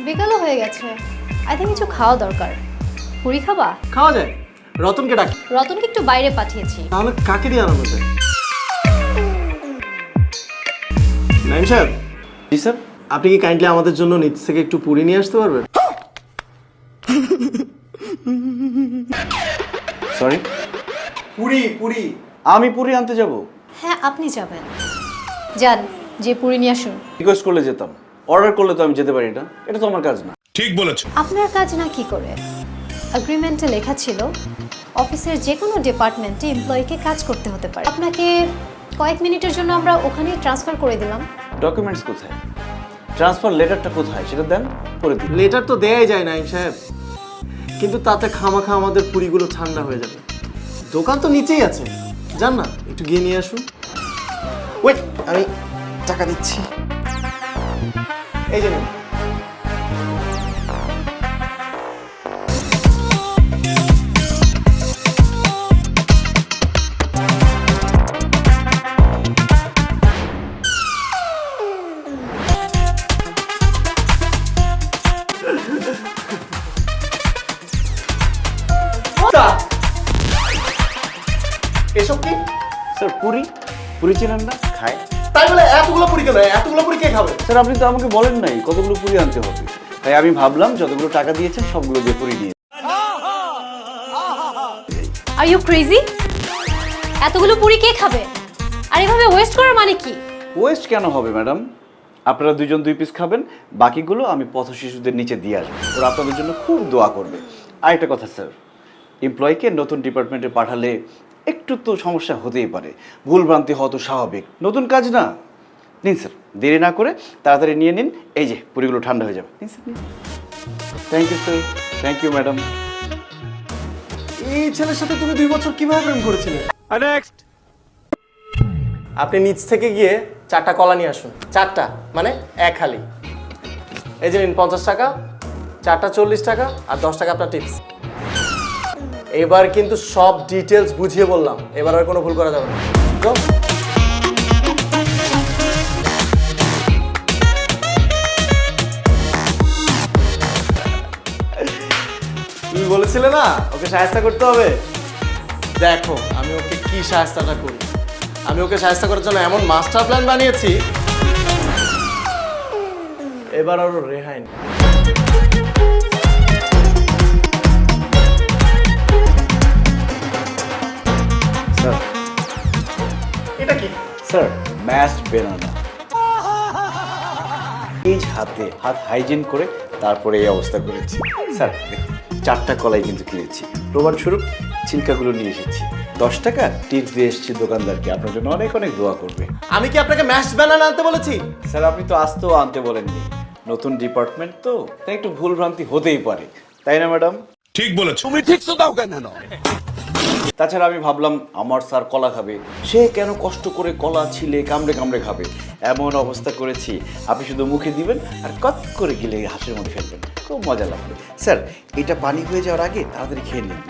বিকালও হয়ে গেছে। I think কিছু খাওয়া দরকার। পুরি খাবা? খাওয়া যায়। রতনকে ডাকি। রতনকে একটু বাইরে পাঠিয়েছি। তাহলে কাকে দিয়ে আনানো যায়? নাইম সাহেব। জি স্যার। আপনি কি কাইন্ডলি আমাদের জন্য নিচ থেকে একটু পুরি নিয়ে আসতে পারবেন? সরি, পুরি পুরি। আমি পুরি আনতে যাব? হ্যাঁ, আপনি যাবেন। যান, যে পুরি নিয়ে আসুন। রিকোয়েস্ট করলে যেতাম, অর্ডার করলে তো আমি যেতে পারি না, এটা তো আমার কাজ না। ঠিক বলেছো। আপনার কাজ না কি করে? এগ্রিমেন্টে লেখা ছিল অফিসের যে কোনো ডিপার্টমেন্টে এমপ্লয়িকে কাজ করতে হতে পারে। আপনাকে কয়েক মিনিটের জন্য আমরা ওখানেই ট্রান্সফার করে দিলাম। ডকুমেন্টস কোথায়? ট্রান্সফার লেটারটা কোথায় সেটা দেন, করে দিন। লেটার তো দেয়াই যায় নাইম সাহেব, কিন্তু তাতে খামাখা আমাদের পুরিগুলো ঠান্ডা হয়ে যাবে। দোকান তো নিচেই আছে, যান না একটু গিয়ে নিয়ে আসুন। ওয়েট, আমি টাকা দিচ্ছি। এই যে নিন। এসব কি? স্যার পুরি, পুরি চেনেন না? খায়। তাই বলে এতগুলো পুরি কেন? এতগুলো পুরি কে খাবে? স্যার আপনি তো আমাকে বলেন নাই কতগুলো পুরি আনতে হবে, তাই আমি ভাবলাম যতগুলো টাকা দিয়েছেন সবগুলো দিয়ে পুরি নিয়ে। Are you crazy? এতগুলো পুরি কে খাবে? আর এভাবে ওয়েস্ট করার মানে কি? ওয়েস্ট কেন হবে ম্যাডাম? আপনারা দুজন 2 পিস খাবেন, বাকিগুলো আমি পথ শিশুদের নিচে দিয়ে আসবো, ওরা আপনাদের জন্য খুব দোয়া করবে। আর একটা কথা স্যার, এমপ্লয়িকে নতুন ডিপার্টমেন্টে পাঠালে একটু তো সমস্যা হতেই পারে, ভুলভ্রান্তি হওয়া তো স্বাভাবিক, নতুন কাজ না। নিন স্যার, দেরি না করে তাড়াতাড়ি নিয়ে নিন, এই যে পুরিগুলো ঠান্ডা হয়ে যাবে। নিন স্যার, নিন। Thank you sir, thank you madam. এই ছেলের সাথে তুমি 2 বছর কিভাবে প্রেম করেছিলে? নেক্সট। আপনি নিচ থেকে গিয়ে 4টা কলা নিয়ে আসুন। 4টা মানে এক হালি। এই যে নিন 50 টাকা, 4টা 40 টাকা, আর 10 টাকা আপনার টিপস। এবার কিন্তু সব ডিটেলস বুঝিয়ে বললাম, এবার আর কোনো ভুল করা যাবে না। যাও। তুমি বলেছিলে না ওকে সাহায্য করতে হবে? দেখো আমি ওকে কি সাহায্যটা করি। আমি ওকে সাহায্য করার জন্য এমন মাস্টার প্ল্যান বানিয়েছি, এবার আরো রেহাই নেই। স্যার, এটা কি? Sir mashed banana. এই হাতে হাত হাইজিন করে তারপরে এই অবস্থা করেছি। স্যার দেখুন, 4টা কলাই কিন্তু কিনেছি, প্রমাণস্বরূপ ছিলকাগুলো নিয়ে এসেছি। 10 টাকা টিপস দিয়ে এসেছি দোকানদারকে, আপনার জন্য অনেক অনেক দোয়া করবে। আমি কি আপনাকে ম্যাশ বানানা আনতে বলেছি? স্যার আপনি তো আসতেও আনতে বলেননি, নতুন ডিপার্টমেন্ট তো, তাই একটু ভুল ভ্রান্তি হতেই পারে, তাই না ম্যাডাম? ঠিক বলেছো। তুমি ঠিক তো দাও কেন? তাছাড়া আমি ভাবলাম আমার স্যার কলা খাবে, সে কেন কষ্ট করে কলা ছিলে কামড়ে কামড়ে খাবে, এমন অবস্থা করেছি আপনি শুধু মুখে দিবেন আর কত করে গিলে হাসির মধ্যে ফেলবেন, খুব মজা লাগবে। স্যার এটা পানি হয়ে যাওয়ার আগে তাড়াতাড়ি খেয়ে নিন।